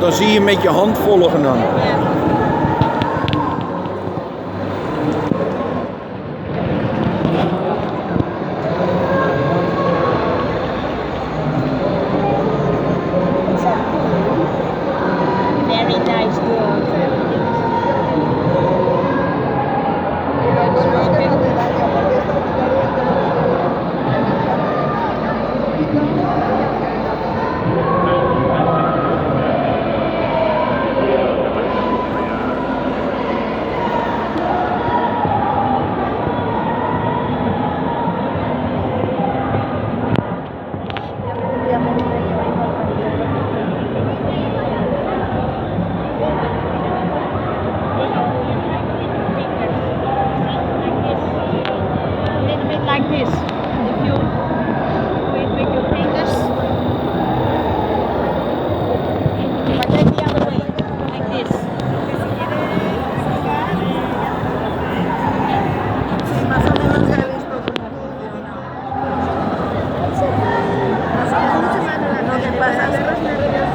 dan zie je met je hand volgen dan. Ja. Very nice girl. Like this. If you do it with your fingers, but then the other way, like this. Sí, más o menos ya he visto cómo funciona. Lo que pasa es que los nervios